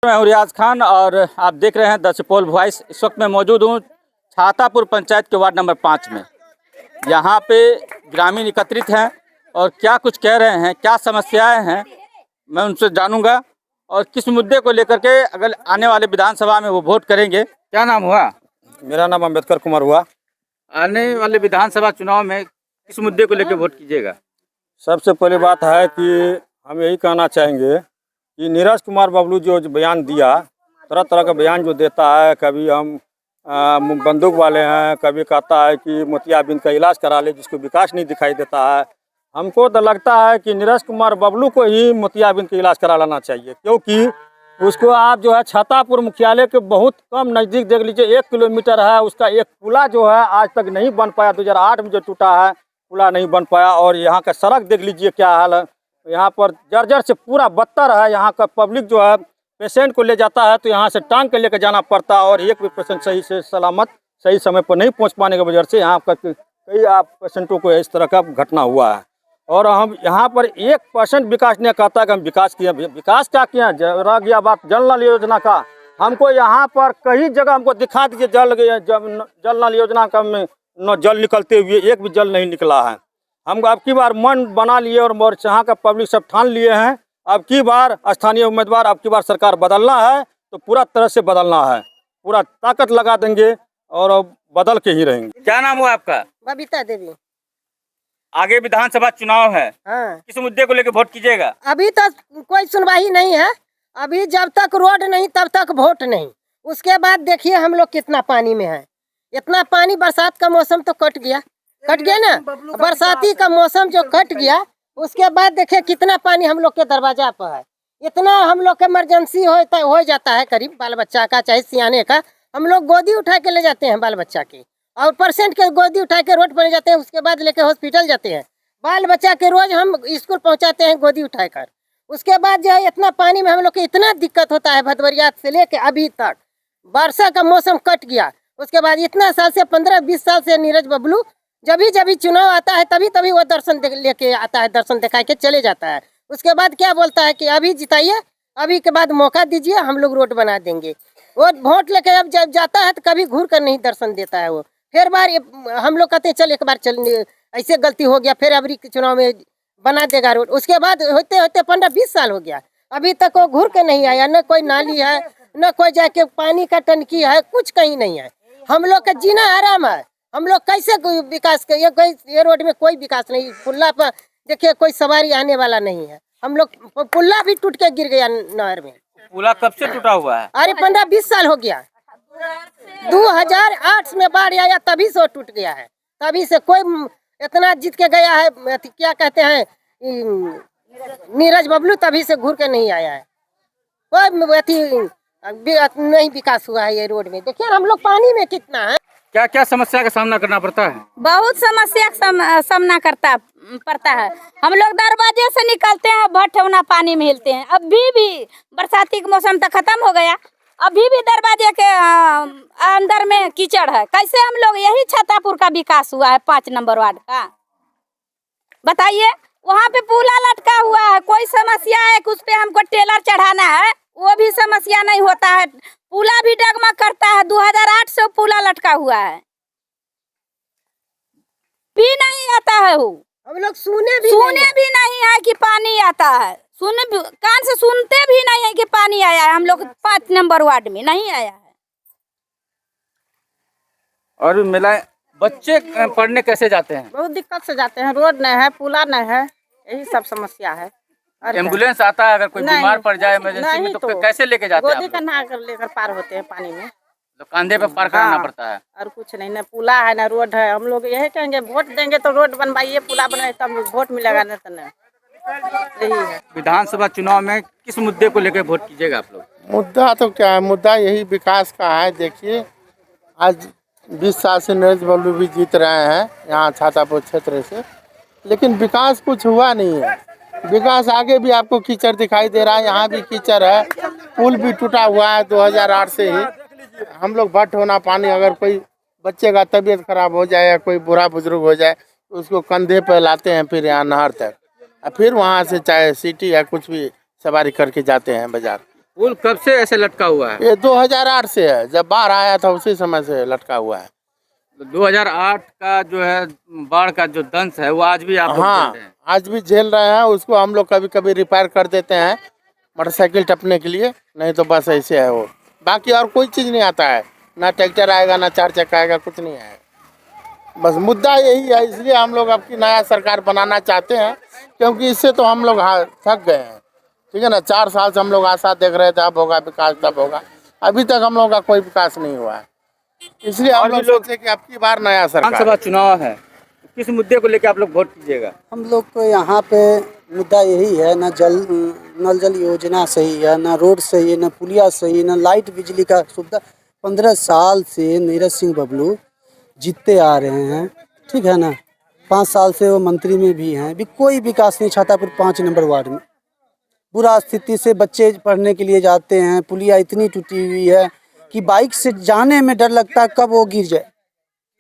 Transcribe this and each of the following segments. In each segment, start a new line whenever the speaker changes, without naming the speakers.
मैं हूं रियाज खान और आप देख रहे हैं द सुपौल वॉइस। इस वक्त मैं मौजूद हूं छातापुर पंचायत के वार्ड नंबर 5 में। यहां पे ग्रामीण एकत्रित हैं और क्या कुछ कह रहे हैं, क्या समस्याएं हैं, मैं उनसे जानूंगा और किस मुद्दे को लेकर के अगर आने वाले विधानसभा में वो वोट करेंगे। क्या नाम हुआ?
मेरा नाम अम्बेडकर कुमार हुआ।
आने वाले विधानसभा चुनाव में किस मुद्दे को लेकर वोट कीजिएगा?
सबसे पहली बात है कि हम यही कहना चाहेंगे कि नीरज कुमार बबलू जो बयान दिया, तरह तरह का बयान जो देता है, कभी हम बंदूक वाले हैं, कभी कहता है कि मोतियाबिंद का इलाज करा ले, जिसको विकास नहीं दिखाई देता है। हमको तो लगता है कि नीरज कुमार बबलू को ही मोतियाबिंद का इलाज करा लेना चाहिए, क्योंकि उसको आप जो है छातापुर मुख्यालय के बहुत कम नज़दीक देख लीजिए, 1 किलोमीटर है। उसका एक पुला जो है आज तक नहीं बन पाया, 2008 में जो टूटा है पुला नहीं बन पाया। और यहाँ का सड़क देख लीजिए क्या हाल है, यहाँ पर जर्जर से पूरा बदतर है। यहाँ का पब्लिक जो है पेशेंट को ले जाता है तो यहाँ से टांग के लेकर जाना पड़ता है और एक भी पेशेंट सही से सलामत सही समय पर नहीं पहुँच पाने की वजह से यहाँ पर कई पेशेंटों को इस तरह का घटना हुआ है। और हम यहाँ पर 1% विकास नहीं कहता कि हम विकास किए। विकास क्या किया? रह गया बात जल नल योजना का। हमको यहाँ पर कई जगह हमको दिखा दीजिए जल नल योजना का में न जल निकलते हुए, एक भी जल नहीं निकला है। हम अब की बार मन बना लिए और यहाँ का पब्लिक सब ठान लिए हैं, अब की बार स्थानीय उम्मीदवार, अब की बार सरकार बदलना है तो पूरा तरह से बदलना है, पूरा ताकत लगा देंगे और बदल के ही रहेंगे।
क्या नाम हुआ आपका?
बबीता देवी।
आगे विधानसभा चुनाव है,
हाँ।
किस मुद्दे को लेकर वोट कीजिएगा?
अभी तक कोई सुनवाई नहीं है। अभी जब तक रोड नहीं तब तक वोट नहीं। उसके बाद देखिए हम लोग कितना पानी में है। इतना पानी, बरसात का मौसम तो कट गया ना, बरसाती का मौसम जो कट गया, उसके बाद देखिए कितना पानी हम लोग के दरवाजा पर है। इतना हम लोग के इमरजेंसी हो जाता है, करीब बाल बच्चा का चाहे सियाने का, हम लोग गोदी उठा के ले जाते हैं बाल बच्चा की, और पेशेंट के गोदी उठा के रोड पर ले जाते हैं, उसके बाद लेके हॉस्पिटल जाते हैं। बाल बच्चा के रोज हम स्कूल पहुंचाते हैं गोदी उठाकर। उसके बाद जो है इतना पानी में हम लोग को इतना दिक्कत होता है, भदवरिया से लेके अभी तक। वर्षा का मौसम कट गया, उसके बाद इतना साल से 15-20 साल से नीरज बबलू जब भी चुनाव आता है तभी वो दर्शन लेके आता है, दर्शन दिखा के चले जाता है। उसके बाद क्या बोलता है कि अभी जिताइए, अभी के बाद मौका दीजिए, हम लोग रोड बना देंगे। वो वोट लेके अब जब जाता है तो कभी घूर कर नहीं दर्शन देता है वो। फिर बार हम लोग कहते हैं चल एक बार चल, ऐसे गलती हो गया, फिर अभी चुनाव में बना देगा रोड। उसके बाद होते होते 15-20 साल हो गया, अभी तक वो घूर के नहीं आया। न कोई नाली है, न कोई जाके पानी का टंकी है, कुछ कहीं नहीं है। हम लोग का जीना आराम है। हम लोग कैसे कोई विकास के ये रोड में कोई विकास नहीं। पुल्ला पर देखिए कोई सवारी आने वाला नहीं है। हम लोग पुल्ला भी टूट के गिर गया नहर में।
पुला कब से टूटा हुआ है?
अरे 15-20 साल हो गया। 2008 में बाढ़ आया तभी से टूट गया है। तभी से कोई इतना जीत के गया है, क्या कहते हैं नीरज बबलू, तभी से घूर के नहीं आया है। कोई नहीं विकास हुआ है ये रोड में। देखिए हम लोग पानी में कितना है।
क्या क्या समस्या का सामना करना पड़ता है?
बहुत समस्या का सामना पड़ता है। हम लोग दरवाजे से निकलते हैं, भट्ट होना पानी में हिलते हैं। अभी भी बरसाती का मौसम तो खत्म हो गया, अभी भी दरवाजे के अंदर में कीचड़ है। कैसे हम लोग, यही छातापुर का विकास हुआ है 5 नंबर वार्ड का, बताइए। वहाँ पे पुला लटका हुआ है, कोई समस्या है कि उस पे हमको टेलर चढ़ाना है, वो भी समस्या नहीं होता है। पुला भी डगमग करता है, 2008 से पुला लटका हुआ है, भी नहीं आता है। वो
हम लोग सुने भी
नहीं है कि पानी आता है, कान से सुनते भी नहीं है कि पानी आया है। हम लोग 5 नंबर वार्ड में नहीं आया है।
और मिला बच्चे पढ़ने कैसे जाते हैं?
बहुत दिक्कत से जाते हैं, रोड नहीं है, पुला नहीं है, यही सब समस्या है।
एम्बुलेंस आता है अगर कोई बीमार पड़ जाए इमरजेंसी में तो कैसे लेके जाते हैं?
गोदी कन्हा कर लेकर पार होते हैं पानी में,
तो कंधे पे पार कराना पड़ता है।
और कुछ नहीं, न पुला है न रोड है। हम लोग यही कहेंगे वोट देंगे तो रोड बनवाइए, पुला बनाइए, तब वोट मिलेगा, नहीं तो नहीं। यही है।
विधानसभा चुनाव में किस मुद्दे को लेकर वोट कीजिएगा आप लोग?
मुद्दा तो क्या है, मुद्दा यही विकास का है। देखिए आज 20 साल से नीरज बबलू भी जीत रहे हैं यहाँ छातापुर क्षेत्र से, लेकिन विकास कुछ हुआ नहीं है। विकास आगे भी आपको कीचड़ दिखाई दे रहा है, यहाँ भी कीचड़ है, पुल भी टूटा हुआ है 2008 से ही। हम लोग भट्ट होना पानी, अगर कोई बच्चे का तबीयत खराब हो जाए या कोई बूढ़ा बुजुर्ग हो जाए तो उसको कंधे पर लाते हैं, फिर यहाँ नहर तक, फिर वहाँ से चाहे सिटी या कुछ भी सवारी करके जाते हैं बाजार।
पुल कब से ऐसे लटका हुआ है?
ये 2008 से है, जब बाढ़ आया था उसी समय से लटका हुआ है।
2008 का जो है बाढ़ का जो दंश है वो आज भी आप लोग
हाँ,
झेल रहे हैं।
आज भी झेल रहे हैं। उसको हम लोग कभी कभी रिपेयर कर देते हैं मोटरसाइकिल टपने के लिए, नहीं तो बस ऐसे है वो। बाकी और कोई चीज़ नहीं आता है, ना ट्रैक्टर आएगा ना 4 चक्का आएगा, कुछ नहीं है। बस मुद्दा यही है, इसलिए हम लोग अब की नया सरकार बनाना चाहते हैं, क्योंकि इससे तो हम लोग थक गए हैं। ठीक है ना, 4 साल से हम लोग आशा देख रहे थे अब होगा विकास, तब होगा। अभी तक हम लोग का कोई विकास नहीं हुआ है, इसलिए हम लोग सोचे कि अब की बार नया सरकार।
विधानसभा चुनाव है, किस मुद्दे को लेकर आप लोग वोट कीजिएगा?
हम लोग को यहाँ पे मुद्दा यही है, ना नल जल योजना सही है, ना रोड सही है, ना पुलिया सही है, ना लाइट बिजली का सुविधा। 15 साल से नीरज सिंह बबलू जीतते आ रहे हैं, ठीक है ना। 5 साल से वो मंत्री में भी हैं, भी कोई विकास नहीं। छातापुर 5 नंबर वार्ड में बुरा स्थिति से बच्चे पढ़ने के लिए जाते हैं। पुलिया इतनी टूटी हुई है कि बाइक से जाने में डर लगता है कब वो गिर जाए।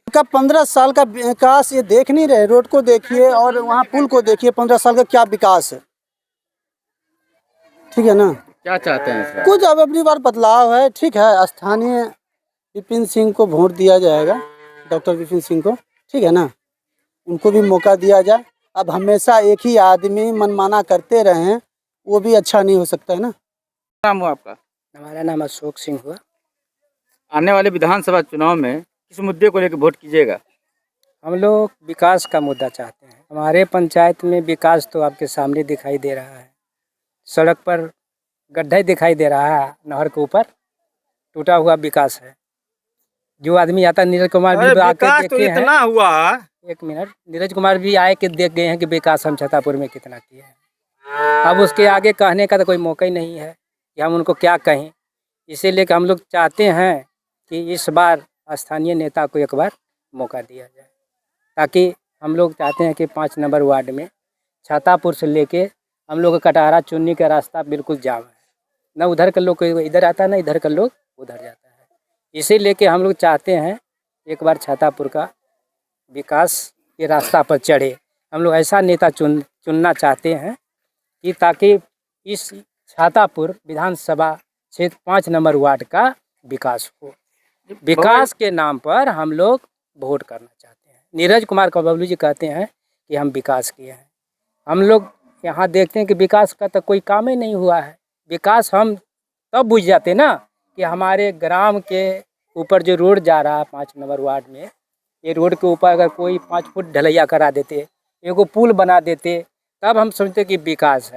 उनका 15 साल का विकास ये देख नहीं रहे। रोड को देखिए और वहाँ पुल को देखिए, 15 साल का क्या विकास है, ठीक है ना।
क्या चाहते हैं इस बार?
कुछ अब अपनी बार बदलाव है, ठीक है। स्थानीय विपिन सिंह को वोट दिया जाएगा, डॉक्टर विपिन सिंह को, ठीक है ना। उनको भी मौका दिया जाए। अब हमेशा एक ही आदमी मनमाना करते रहें, वो भी अच्छा नहीं हो सकता है ना।
नाम हुआ आपका?
हमारा नाम अशोक सिंह हुआ।
आने वाले विधानसभा चुनाव में किस मुद्दे को लेकर वोट कीजिएगा?
हम लोग विकास का मुद्दा चाहते हैं। हमारे पंचायत में विकास तो आपके सामने दिखाई दे रहा है। सड़क पर गड्ढा दिखाई दे रहा है, नहर के ऊपर टूटा हुआ विकास है। जो आदमी आता है, नीरज कुमार भी आके
विकास तो
देखे हैं।
इतना हुआ है।
एक मिनट, नीरज कुमार भी आए के देख गए हैं कि विकास हम छतापुर में कितना किए हैं। अब उसके आगे कहने का तो कोई मौका ही नहीं है कि हम उनको क्या कहें। इसीलिए कि हम लोग चाहते हैं कि इस बार स्थानीय नेता को एक बार मौका दिया जाए, ताकि हम लोग चाहते हैं कि 5 नंबर वार्ड में छातापुर से लेके हम लोग का कटहरा चुन्नी का रास्ता बिल्कुल जाम है। ना उधर का लोग इधर आता है, ना इधर का लोग उधर जाता है। इसीलिए कि हम लोग चाहते हैं एक बार छातापुर का विकास के रास्ता पर चढ़े। हम लोग ऐसा नेता चुनना चाहते हैं कि ताकि इस छातापुर विधानसभा क्षेत्र 5 नंबर वार्ड का विकास हो। विकास के नाम पर हम लोग वोट करना चाहते हैं। नीरज कुमार का बबलू जी कहते हैं कि हम विकास किए हैं। हम लोग यहाँ देखते हैं कि विकास का तो कोई काम ही नहीं हुआ है। विकास हम तब बुझ जाते ना कि हमारे ग्राम के ऊपर जो रोड जा रहा है 5 नंबर वार्ड में, ये रोड के ऊपर अगर कोई 5 फुट ढलैया करा देते, एगो पुल बना देते, तब हम समझते कि विकास है।